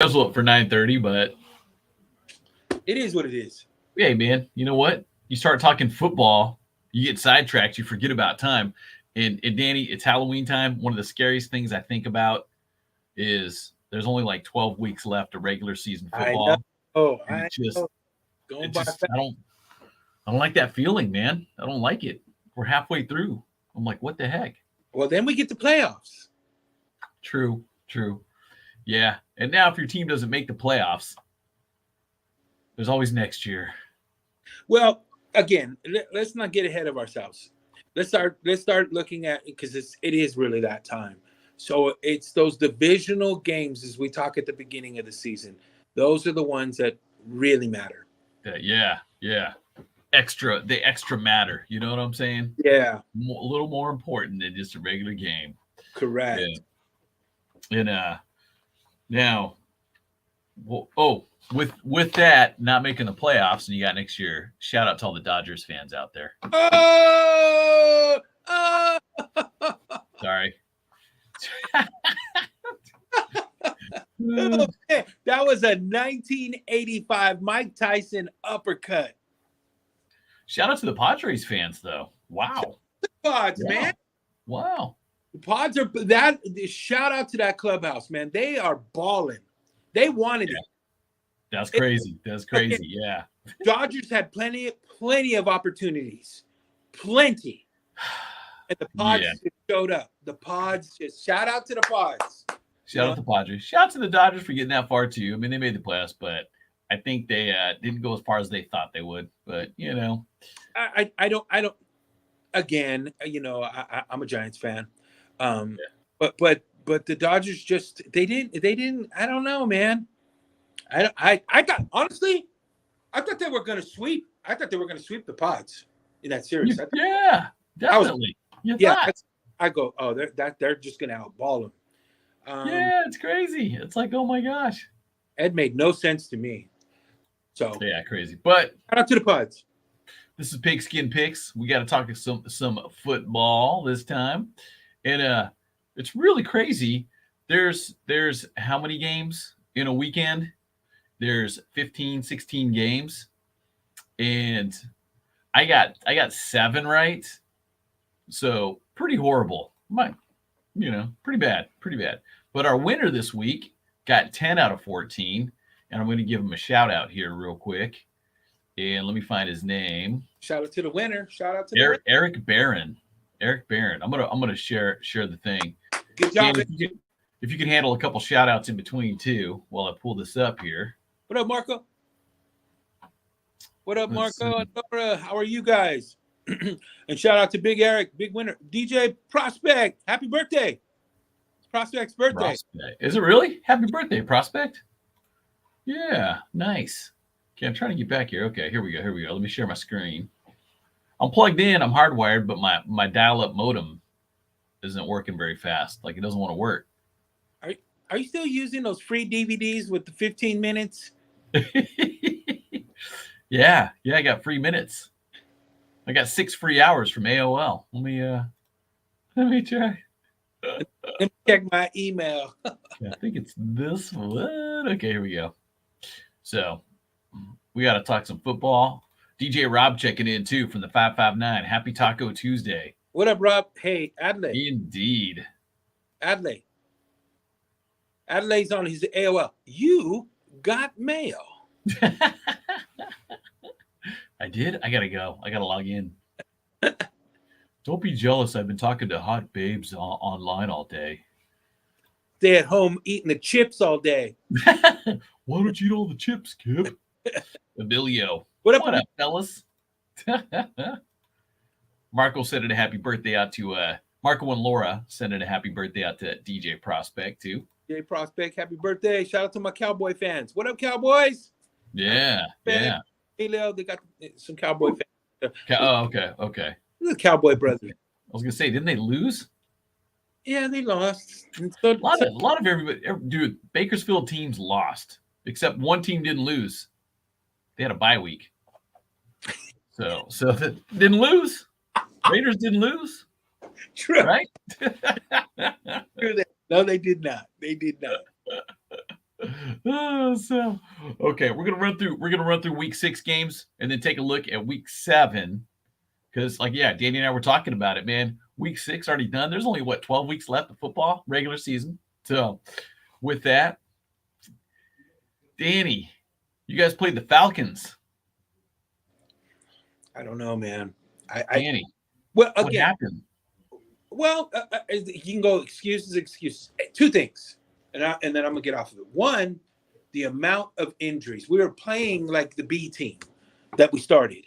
schedule it for 9:30, but It is what it is. hey, man, you know what? You start talking football, you get sidetracked, you forget about time. And Danny, it's Halloween time. One of the scariest things I think about is there's only like 12 weeks left of regular season I know. football. Oh, And I know. Going it by just, fast. I don't like that feeling, man. I don't like it. We're halfway through. I'm like, what the heck? Well, then we get the playoffs. True, true. Yeah. And now if your team doesn't make the playoffs, there's always next year. Well, again, let's not get ahead of ourselves. Let's start looking at, because it is really that time. So it's those divisional games, as we talk at the beginning of the season. Those are the ones that really matter. Yeah, yeah. The extra matter. You know what I'm saying? Yeah, A little more important than just a regular game. Yeah. correct. And now, well, oh, with that not making the playoffs, and you got next year. Shout out to all the Dodgers fans out there. Oh, oh. Sorry. Oh, man. That was a 1985 Mike Tyson uppercut. Shout out to the Padres fans, though. Wow. Pods, Wow. man. Wow. The Pods are that. Shout out to that clubhouse, man. They are balling. They wanted it. That's crazy. That's crazy. Yeah. Dodgers had plenty of opportunities, plenty, and the Pods Yeah. just showed up. The Pods just shout out to the Pods. Shout out to the Padres. Shout out to the Dodgers for getting that far too. I mean, they made the playoffs, but I think they didn't go as far as they thought they would. But you know, I don't. Again, I'm a Giants fan, but the Dodgers just they didn't. I don't know, man. I thought, honestly, I thought they were going to sweep. I thought they were going to sweep the Pods in that series. yeah, definitely. I go, oh, they're just going to outball them. Yeah, it's crazy. It's like, oh my gosh. It made no sense to me. So Yeah, crazy. But shout out to the Pods. this is Pigskin Picks. We got to talk some football this time, and it's really crazy. There's how many games in a weekend? There's 15, 16 games, and I got 7 right. So pretty horrible. Pretty bad, pretty bad. But our winner this week got 10 out of 14, and I'm going to give him a shout out here real quick. And let me find his name. Shout out to the winner. Shout out to the winner. Eric Barron. Eric Barron. I'm gonna share the thing. Good job. Dan, if you can handle a couple shout outs in between too, while I pull this up here. What up, Marco? What up, Let's Marco see. and Nora? How are you guys? And shout out to Big Eric, big winner. DJ Prospect, happy birthday. It's Prospect's birthday. Prospect. Is it really? Happy birthday, Prospect. Yeah, nice. Okay, I'm trying to get back here. Okay, here we go. Let me share my screen. I'm plugged in. I'm hardwired, but my dial-up modem isn't working very fast. Like it doesn't want to work. Are you still using those free DVDs with the 15 minutes? Yeah, I got free minutes. I got 6 free hours from AOL. Let me try. Let me check my email. Yeah, I think it's this one. Okay, here we go. So we got to talk some football. DJ Rob checking in too from the 559. Happy Taco Tuesday. What up, Rob? Hey, Adelaide. Indeed. Adelaide. Adelaide's on his AOL. You got mail. I did. I gotta go. I gotta log in. Don't be jealous. I've been talking to hot babes online all day. Stay at home eating the chips all day. Why don't you eat all the chips, kid? Emilio. What up, fellas? Marco sending a happy birthday out to Marco and Laura sending a happy birthday out to DJ Prospect too. DJ Prospect, happy birthday. Shout out to my Cowboy fans. What up, Cowboys? Yeah. Hey, Leo, they got some Cowboy fans. Okay. The Cowboy brothers. I was gonna say, didn't they lose? Yeah, they lost. So, A lot of everybody, dude. Bakersfield teams lost, except one team didn't lose. They had a bye week, so that didn't lose. Raiders didn't lose, true. right? True that. No, they did not. They did not. So okay, we're gonna run through week 6 games and then take a look at week 7 because like yeah, Danny and I were talking about it, man. Week 6 already done. There's only what 12 weeks left of football regular season. So with that, Danny, you guys played the Falcons. I don't know, man. I Danny, well what again. happened? Well, you can go excuses. Two things, and then I'm gonna get off of it. One, the amount of injuries. We were playing like the B team that we started.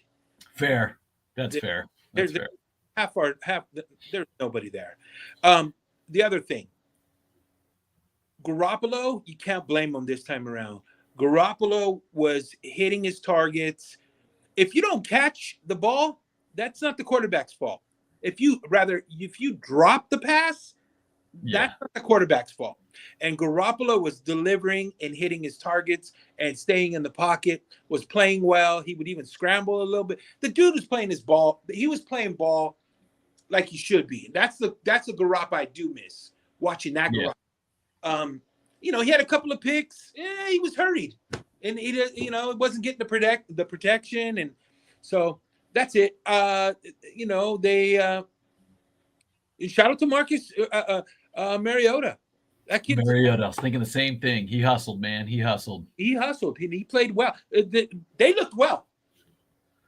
Fair. That's There- fair. That's There's fair. there's nobody there. The other thing, Garoppolo, you can't blame him this time around. Garoppolo was hitting his targets. If you don't catch the ball, that's not the quarterback's fault. If you drop the pass, Yeah. that's not the quarterback's fault. And Garoppolo was delivering and hitting his targets and staying in the pocket, was playing well. He would even scramble a little bit. The dude was playing his ball. He was playing ball like he should be. That's the Garoppolo I do miss, watching that Yeah. Garoppolo. He had a couple of picks. Yeah, he was hurried. And he it wasn't getting the protection. And so that's it. They shout out to Marcus Mariota. That kid, Mariota, I was thinking the same thing. He hustled, man. He hustled. he hustled and he played well. They looked well.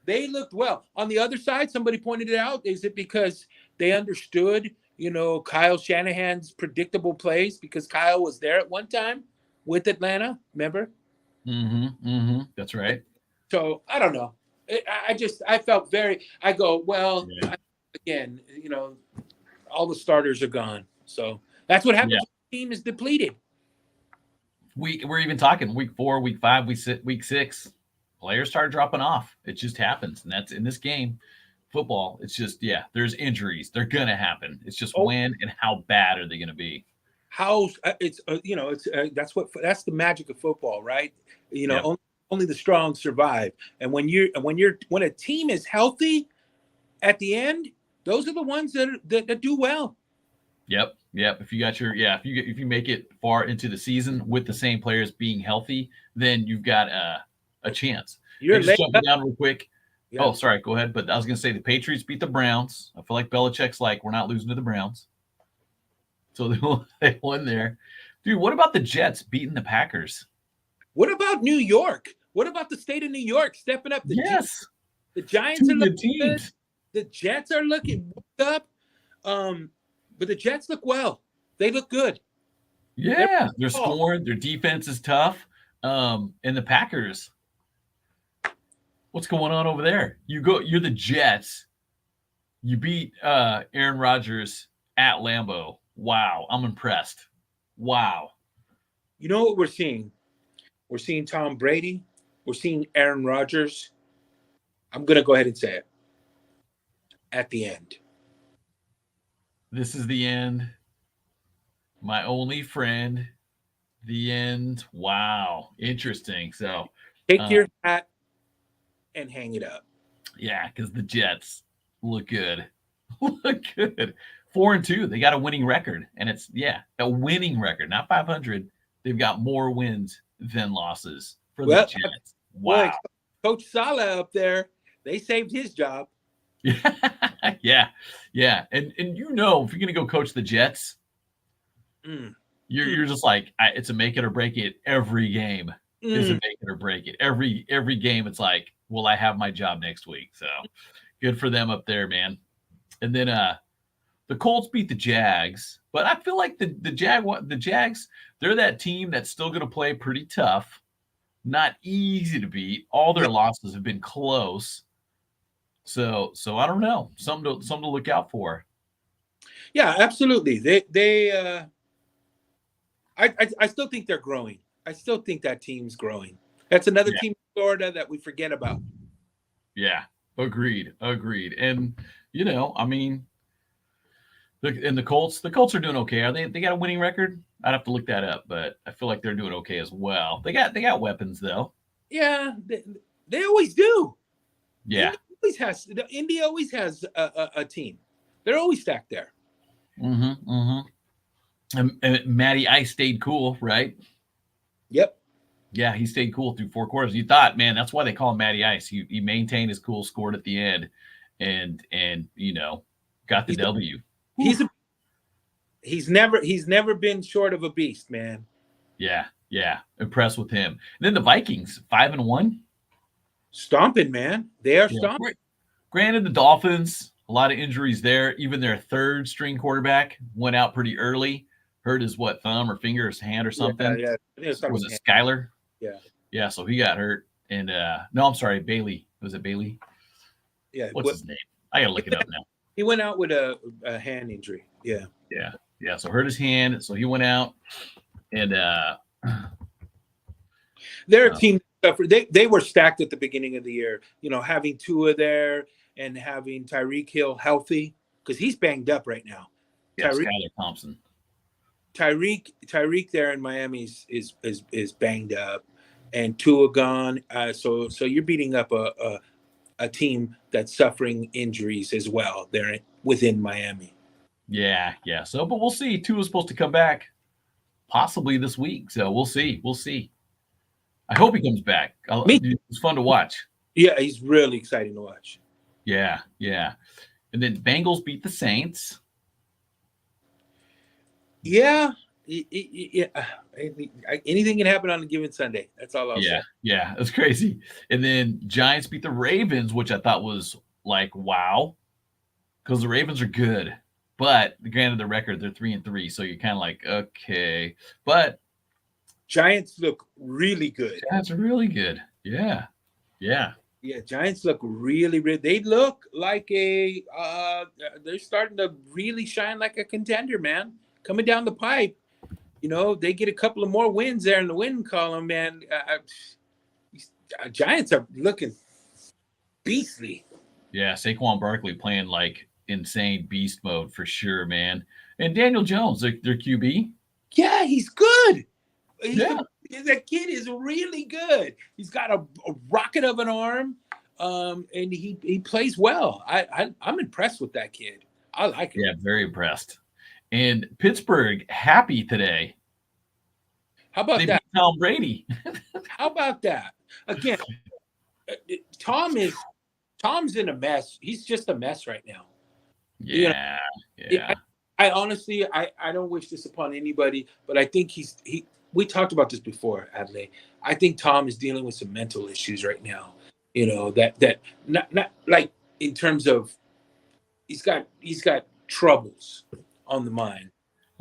They looked well. On the other side, somebody pointed it out. Is it because they understood, Kyle Shanahan's predictable plays because Kyle was there at one time with Atlanta, remember? That's right. So I don't know. I felt I go, well, Yeah. again, all the starters are gone. So that's what happens Yeah. when the team is depleted. We're even talking week 4, week 5, week 6. Players start dropping off. It just happens. And that's in this game. Football, it's just, yeah, there's injuries. They're going to happen. It's just when and how bad are they going to be? It's that's the magic of football, right? Yep. Only the strong survive. And when a team is healthy at the end, those are the ones that do well. Yep. If you got if you make it far into the season with the same players being healthy, then you've got a chance. You're just jumping down real quick. Yeah. Oh, sorry, go ahead. But I was going to say the Patriots beat the Browns. I feel like Belichick's like, we're not losing to the Browns. So they won there. Dude, what about the Jets beating the Packers? What about New York? What about the state of New York stepping up? Yes. The Giants are looking teams. good. The Jets are looking up. But the Jets look well. They look good. Yeah, they're scoring. Their defense is tough. And the Packers, what's going on over there? You're the Jets. You beat Aaron Rodgers at Lambeau. Wow, I'm impressed. Wow. You know what we're seeing? We're seeing Tom Brady. We're seeing Aaron Rodgers. I'm going to go ahead and say it. At the end. This is the end. My only friend. The end. Wow. Interesting. So take your hat and hang it up. Yeah, because the Jets look good. Look good. 4-2. They got a winning record. And it's a winning record, not 500. They've got more wins than losses for the Jets. Wow. Boy, Coach Saleh up there, they saved his job. Yeah. And if you're gonna go coach the Jets, you're just like, it's a make it or break it every game. Is a make it or break it. Every game, it's like, will I have my job next week? So good for them up there, man. And then the Colts beat the Jags, but I feel like the Jags, they're that team that's still gonna play pretty tough. Not easy to beat. All their losses have been close. So I don't know. Something to look out for. Yeah, absolutely. I still think they're growing. I still think that team's growing. That's another team in Florida that we forget about. Yeah, agreed. And I mean, the Colts are doing okay. Are they got a winning record? I'd have to look that up, but I feel like they're doing okay as well. They got weapons though. Yeah, they always do. Yeah. India always has a team. They're always stacked there. And Matty Ice stayed cool, right? Yep. Yeah, he stayed cool through 4 quarters. You thought, man, that's why they call him Matty Ice. He maintained his cool, scored at the end, and got the He's W. he's a, he's never been short of a beast, man. Yeah, yeah, impressed with him. And then the Vikings, 5-1. Stomping, man. They are Yeah. stomping. Granted, the Dolphins, a lot of injuries there. Even their third string quarterback went out pretty early. Hurt his thumb or finger, his hand or something. Yeah. Was it Skyler? Yeah. Yeah, so he got hurt. And no, I'm sorry, Bailey. Was it Bailey? Yeah. What's his name? I gotta look it up now. He went out with a hand injury. Yeah. Yeah. So hurt his hand, so he went out. And they're a team that suffered. They were stacked at the beginning of the year. Having Tua there and having Tyreek Hill healthy because he's banged up right now. Yeah, Skylar Thompson. Tyreek there in Miami is banged up, and Tua gone. So you're beating up a team that's suffering injuries as well there within Miami. Yeah. So, but we'll see. Tua's supposed to come back possibly this week, so we'll see. I hope he comes back. It's fun to watch. Yeah, he's really exciting to watch. Yeah. And then Bengals beat the Saints. Yeah. Anything can happen on a given Sunday. That's all I'll say. Yeah, that's crazy. And then Giants beat the Ravens, which I thought was like, wow, because the Ravens are good. But granted, the record, they're 3-3, so you're kind of like, okay. But Giants look really good. Giants are really good. Yeah. Giants look really. They look like they're starting to really shine like a contender, man. Coming down the pipe, they get a couple of more wins there in the win column, man. Giants are looking beastly. Yeah, Saquon Barkley playing like insane beast mode for sure, man. And Daniel Jones, their QB. Yeah, he's good. That kid is really good. He's got a rocket of an arm, and he plays well. I'm impressed with that kid. I like him. Yeah, very impressed. And Pittsburgh happy today. How about they that? Beat Tom Brady. How about that? Again, Tom's in a mess. He's just a mess right now. Yeah. I honestly, I don't wish this upon anybody, but I think we talked about this before, Adley. I think Tom is dealing with some mental issues right now. That not like in terms of he's got troubles on the mind.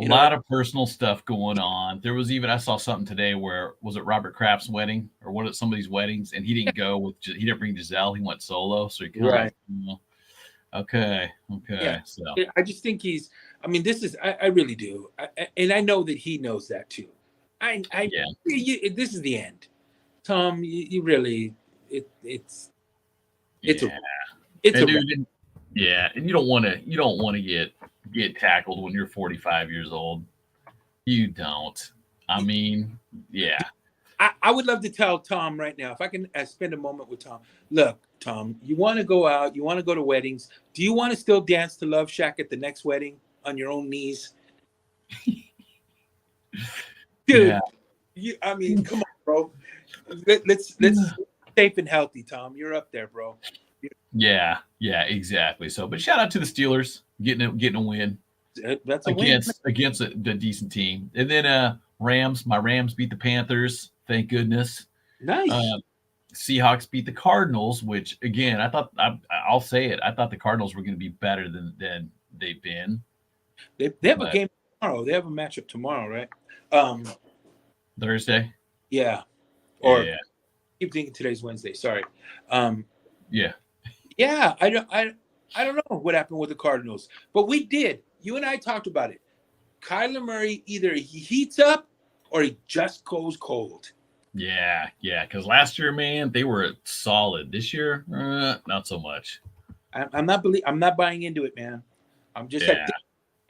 A lot of personal stuff going on. There was even I saw something today where was it Robert Kraft's wedding or one of somebody's weddings, and he didn't go with he didn't bring Giselle. He went solo, so he kind of okay. Yeah. So I just think this is I really do, and I know that he knows that too. This is the end, Tom. You really it's a and you don't want to get tackled when you're 45 years old. You don't. I mean, yeah. I would love to tell Tom right now, if I can spend a moment with Tom. Look, Tom, you want to go out, you want to go to weddings. Do you want to still dance to Love Shack at the next wedding on your own knees? Dude, come on, bro. Let's safe and healthy, Tom. You're up there, bro. Yeah, exactly. So, but shout out to the Steelers getting a win. That's a against a decent team. And then my Rams beat the Panthers. Thank goodness. Nice. Seahawks beat the Cardinals, which again, I'll say it. I thought the Cardinals were going to be better than they've been. They have a game tomorrow. They have a matchup tomorrow, right? Thursday. Yeah. Or keep thinking today's Wednesday. Sorry. Yeah. Yeah. I don't know what happened with the Cardinals, but we did. You and I talked about it. Kyler Murray either he heats up or he just goes cold. Yeah. Because last year, man, they were solid. This year, not so much. I'm not buying into it, man. I'm just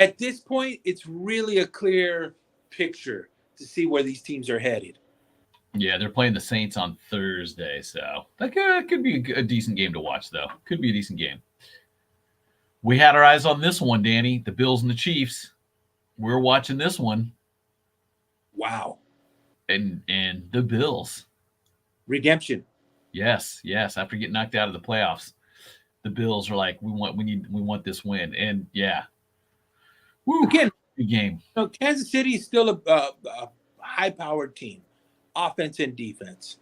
at this point, it's really a clear picture to see where these teams are headed. Yeah, they're playing the Saints on Thursday, so that could be a decent game to watch, though. Could be a decent game. We had our eyes on this one, Danny, the Bills and the Chiefs. We're watching this one. Wow. and the Bills. Redemption. Yes, yes. After getting knocked out of the playoffs, the Bills are like, we want this win, and yeah, woo, Again, good game. Kansas City is still a high-powered team, offense and defense,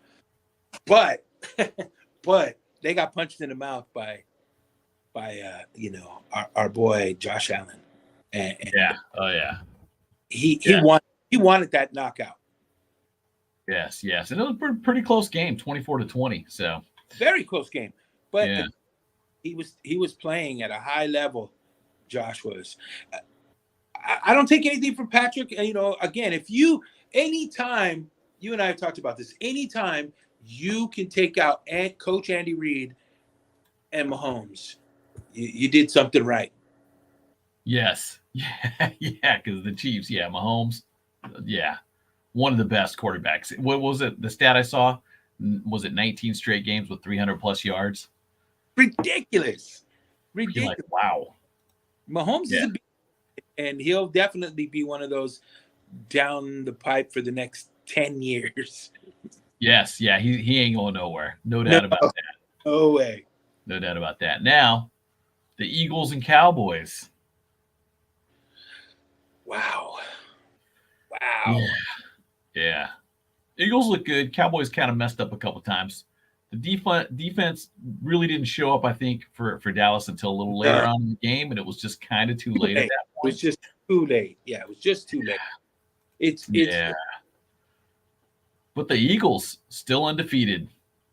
but but they got punched in the mouth by our boy Josh Allen, and Yeah, oh yeah, he yeah, wanted that knockout. yes, yes, and it was a pretty close game, 24-20. So Very close game, but yeah, he was playing at a high level. Josh was. I don't take anything from Patrick. And, again, anytime you and I have talked about this, anytime you can take out Coach Andy Reid and Mahomes, you did something right. yes, yeah, yeah, because the Chiefs, yeah, Mahomes, yeah, one of the best quarterbacks. What was it? The stat I saw was it 19 straight games with 300 plus yards? Ridiculous. You're like, wow. Mahomes Yeah. is and he'll definitely be one of those down the pipe for the next 10 years. Yes, yeah, he ain't going nowhere. No doubt about that. No way. No doubt about that. Now, the Eagles and Cowboys. Wow. Yeah. Yeah. Eagles look good. Cowboys kind of messed up a couple times. The defense really didn't show up, I think, for Dallas until a little later on in the game, and it was just kind of too late at that point. It was just too late. Yeah, it was just too late. It's But the Eagles still undefeated,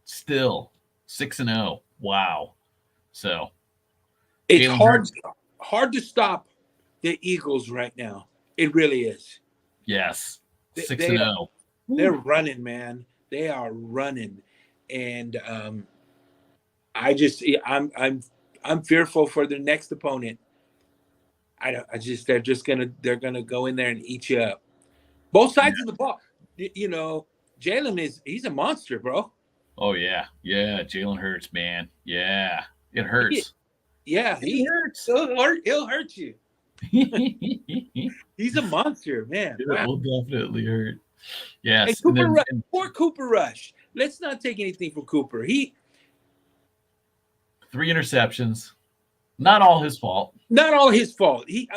still 6-0. Wow. So it's Jalen hard to stop the Eagles right now. It really is. Yes, 6-0. They're running, man. They are running, and I'm fearful for their next opponent. They're gonna go in there and eat you up. Both sides of the ball. Jalen he's a monster, bro. Oh yeah, yeah. Jalen Hurts, man. Yeah, it hurts. He hurts. He'll hurt you. He's a monster, man. It will definitely hurt. Yes. And poor Cooper Rush. Let's not take anything from Cooper. 3 interceptions. Not all his fault. Not all his fault. He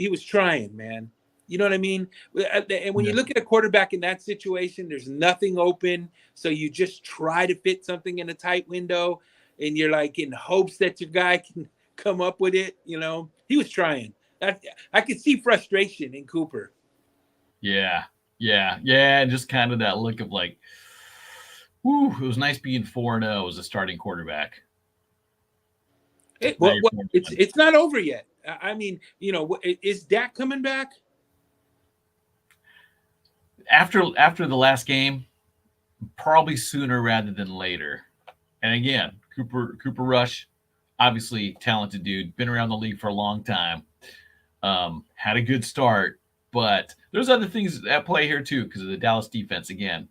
was trying, man. You know what I mean? And when you look at a quarterback in that situation, there's nothing open. So you just try to fit something in a tight window, and you're like in hopes that your guy can come up with it. He was trying. I could see frustration in Cooper. Yeah. And just kind of that look of like, whoo, it was nice being 4-0 as a starting quarterback. It's not over yet. I mean, is Dak coming back? After the last game, probably sooner rather than later. And again, Cooper Rush, obviously talented dude, been around the league for a long time. Had a good start, but there's other things at play here too because of the Dallas defense. Again,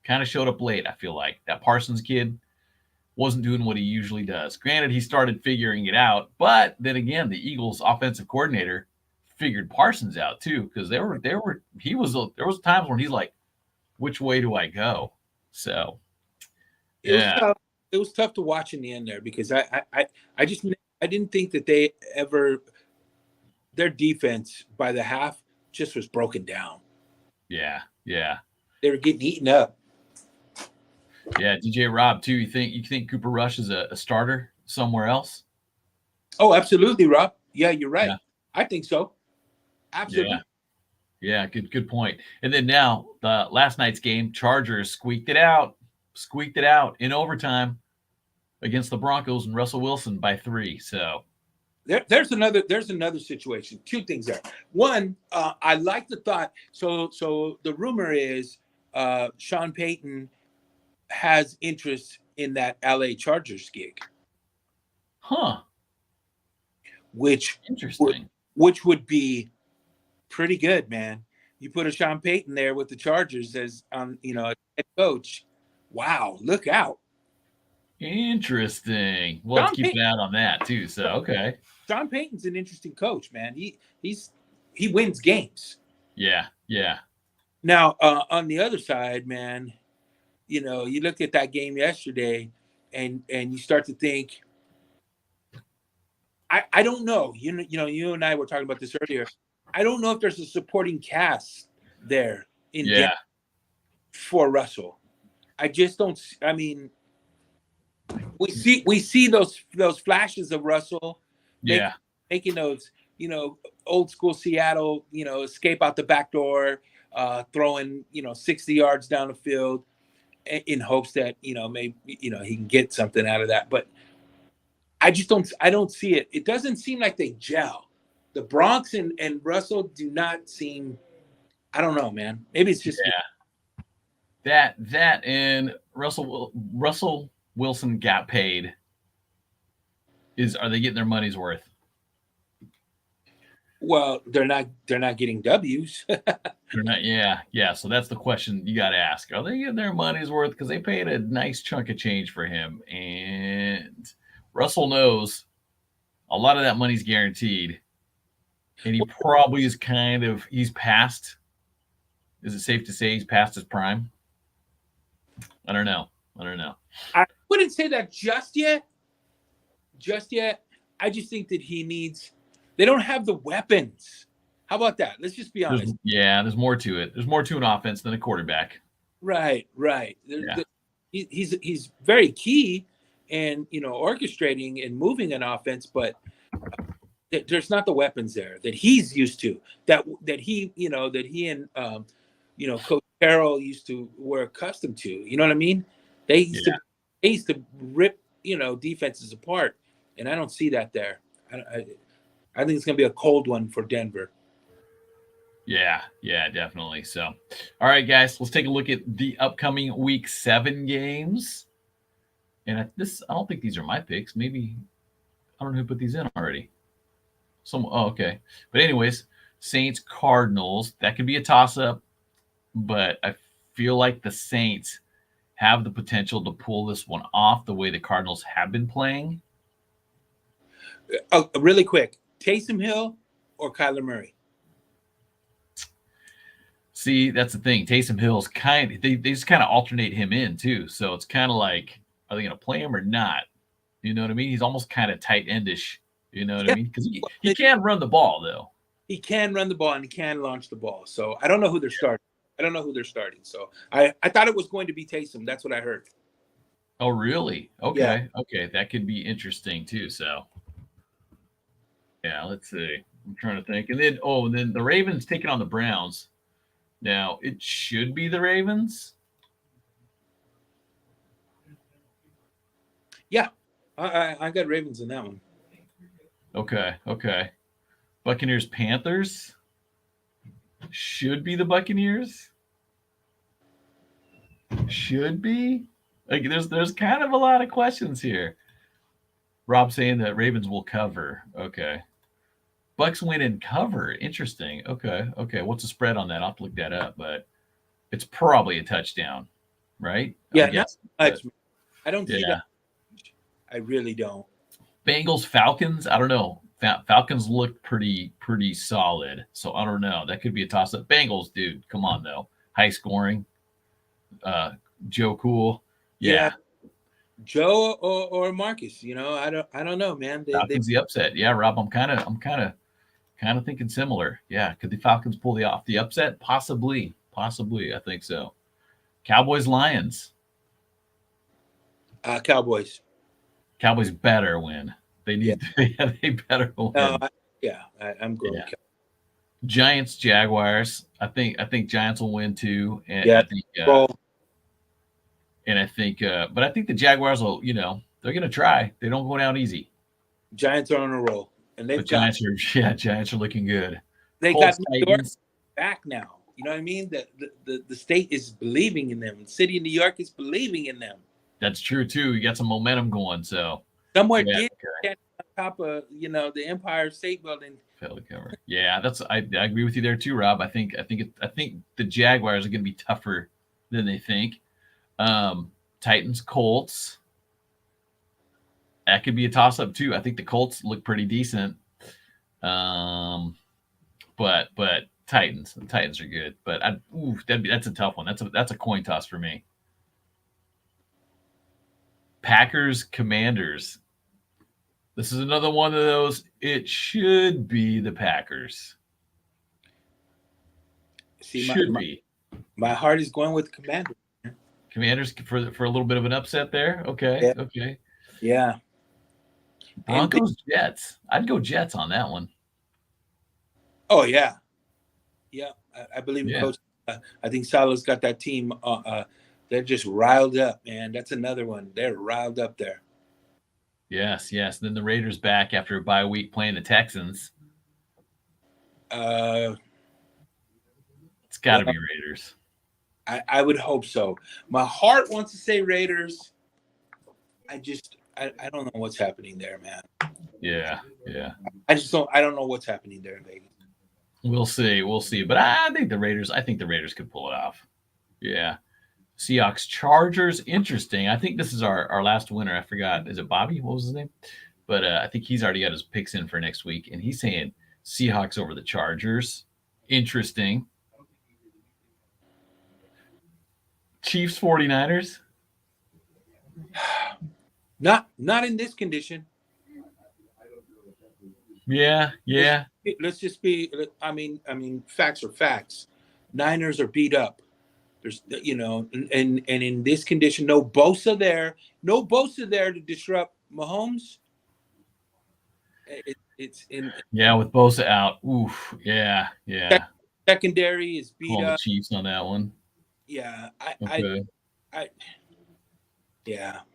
kind of showed up late. I feel like that Parsons kid wasn't doing what he usually does. Granted, he started figuring it out, but then again, the Eagles' offensive coordinator figured Parsons out too because there was times when he's like, which way do I go? So it was tough to watch in the end there because I didn't think that their defense by the half just was broken down. Yeah. They were getting eaten up. Yeah, DJ Rob too. You think Cooper Rush is a starter somewhere else? Oh, absolutely, Rob. Yeah, you're right. Yeah. I think so. Absolutely. Yeah, good point. And then now the last night's game, Chargers squeaked it out in overtime against the Broncos and Russell Wilson by 3. So there's another situation. 2 things there. One, I like the thought. So the rumor is Sean Payton has interest in that LA Chargers gig. Huh. Which interesting. Which would be pretty good, man. You put a Sean Payton there with the Chargers as a head coach. Wow, look out. Interesting. We'll have to keep an eye on that too. So okay. Sean Payton's an interesting coach, man. He wins games. Yeah. Now, on the other side, man, you looked at that game yesterday, and you start to think, I don't know. You and I were talking about this earlier. I don't know if there's a supporting cast there in Denver Yeah, for Russell. I just don't. I mean, we see those flashes of Russell yeah, making making those old school Seattle escape out the back door, throwing 60 yards down the field in hopes that maybe he can get something out of that. But I don't see it. It doesn't seem like they gel. The Bronx and Russell do not seem. I don't know, man. Maybe it's just me. yeah. That and Russell Wilson got paid. Are they getting their money's worth? Well, they're not getting W's. They're not. Yeah, yeah. So that's the question you got to ask: are they getting their money's worth? Because they paid a nice chunk of change for him, and Russell knows a lot of that money's guaranteed, and he probably is he's past. Is it safe to say he's past his prime? I don't know. I don't know. I wouldn't say that just yet. Just yet. I just think that he needs. They don't have the weapons. How about that? Let's just be honest. There's more to it. There's more to an offense than a quarterback. Right, right. Yeah, He's very key in orchestrating and moving an offense, but there's not the weapons there that he's used to. That he and Coach Carroll were accustomed to. You know what I mean? They used yeah, to they used to rip defenses apart, and I don't see that there. I think it's going to be a cold one for Denver. yeah, yeah, definitely. So, all right, guys, let's take a look at the upcoming Week 7 games. And I don't think these are my picks. Maybe I don't know who put these in already. Okay. But anyways, Saints Cardinals. That could be a toss-up, but I feel like the Saints have the potential to pull this one off the way the Cardinals have been playing. Really quick, Taysom Hill or Kyler Murray? See, that's the thing. Taysom Hill's they just kind of alternate him in too. So it's kind of like, are they going to play him or not? You know what I mean? He's almost kind of tight endish. You know what I mean? Because he can run the ball though. He can run the ball and he can launch the ball. So I don't know who they're starting. I don't know who they're starting. So I thought it was going to be Taysom. That's what I heard. Oh, really? Okay. Yeah. Okay. That could be interesting too. So yeah, let's see. I'm trying to think. And then the Ravens taking on the Browns. Now it should be the Ravens. Yeah. I got Ravens in that one. Okay. Okay. Buccaneers Panthers should be the Buccaneers. Should be. Like there's kind of a lot of questions here. Rob saying that Ravens will cover. Okay. Bucks win and cover. Interesting. Okay. Okay. What's the spread on that? I'll have to look that up, but it's probably a touchdown, right? Yeah, I guess. not much. I don't see Yeah. that. I really don't. Bengals Falcons. I don't know. Falcons look pretty solid. So I don't know. That could be a toss up. Bengals, dude. Come on though. High scoring. Joe Cool. Yeah. Joe or Marcus. I don't know, man. Falcons the upset. Yeah, Rob. I'm kind of thinking similar. Yeah. Could the Falcons pull off the upset? Possibly. Possibly. I think so. Cowboys Lions. Cowboys. Cowboys better win. They need. Yeah. They better win. I'm going. Yeah. Giants Jaguars. I think Giants will win too. And Yeah. I think, but I think the Jaguars will. They're going to try. They don't go down easy. Giants are on a roll, and Giants are looking good. They Colts, got New York back now. You know what I mean? The state is believing in them. The city of New York is believing in them. That's true too. You got some momentum going. So somewhere on top of the Empire State Building. Yeah, I agree with you there too, Rob. I think the Jaguars are going to be tougher than they think. Titans Colts. That could be a toss up too. I think the Colts look pretty decent. But Titans. The Titans are good, but that's a tough one. That's a coin toss for me. Packers, Commanders. This is another one of those. It should be the Packers. See, Should be. my heart is going with Commanders. Commanders for a little bit of an upset there. Okay, Yeah. okay. Yeah. Broncos, Jets. I'd go Jets on that one. Oh yeah, yeah. I believe in Yeah. Coach. I think Salah's got that team. They're just riled up, man. That's another one. They're riled up there. Yes, yes. Then the Raiders back after a bye week playing the Texans. It's got to be Raiders. I would hope so. My heart wants to say Raiders. I don't know what's happening there, man. Yeah, yeah. I don't know what's happening there in Vegas. We'll see. But I think the Raiders could pull it off. Yeah. Seahawks, Chargers, interesting. I think this is our last winner. I forgot. Is it Bobby? What was his name? But I think he's already got his picks in for next week, and he's saying Seahawks over the Chargers. Interesting. Chiefs, 49ers. Not in this condition. Yeah. Let's just be. I mean, facts are facts. Niners are beat up. There's, and in this condition, no Bosa there to disrupt Mahomes. It's in. Yeah, with Bosa out. Oof. Yeah. Secondary is beat Calling up. the Chiefs on that one. Yeah, Okay.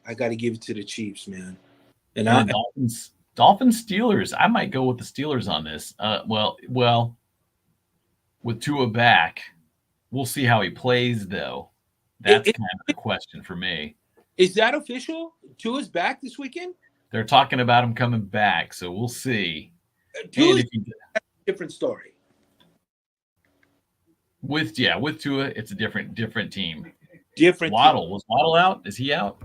I got to give it to the Chiefs, man. And Dolphins, Steelers. I might go with the Steelers on this. Well, with Tua back, we'll see how he plays, though. That's kind of the question for me. Is that official? Tua's back this weekend? They're talking about him coming back, so we'll see. Tua's a different story. With Tua, it's a different team. Waddle. Was Waddle out? Is he out?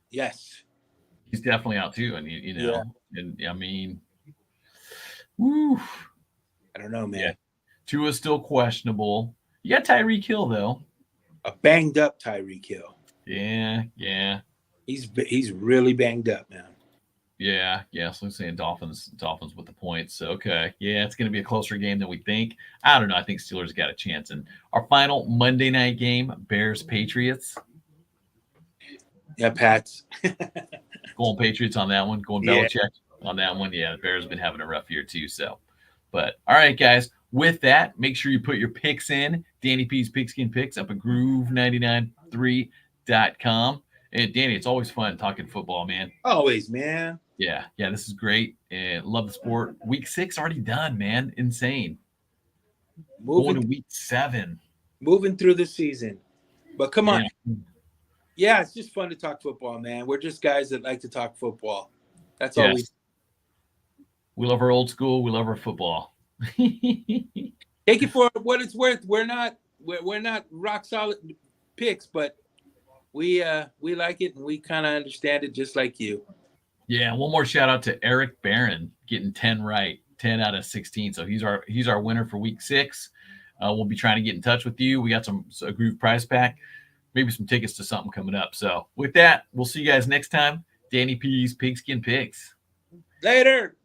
Yes. He's definitely out too. And and I mean, I don't know, man. Yeah. Tua's still questionable. You got Tyreek Hill though. A banged up Tyreek Hill. Yeah. He's really banged up, man. Yeah. So I'm saying Dolphins with the points. So, okay. Yeah, it's going to be a closer game than we think. I don't know. I think Steelers got a chance. And our final Monday night game, Bears-Patriots. Yeah, Pats. Going Patriots on that one. Going Belichick on that one. Yeah, the Bears have been having a rough year too. So, but all right, guys. With that, make sure you put your picks in. Danny P's Pigskin Picks up at groove993.com. And Danny, it's always fun talking football, man. Always, man. Yeah, this is great. And love the sport. Week 6 already done, man. Insane. Going to week 7. Moving through the season. But come on. Yeah, it's just fun to talk football, man. We're just guys that like to talk football. That's all we love our old school. We love our football. Take it for what it's worth. We're not rock solid picks, but we like it and we kind of understand it just like you. Yeah, one more shout out to Eric Barron getting 10 right, 10 out of 16. So he's our winner for week 6. We'll be trying to get in touch with you. We got a Groove prize pack, maybe some tickets to something coming up. So with that, we'll see you guys next time. Danny P's Pigskin Picks. Later.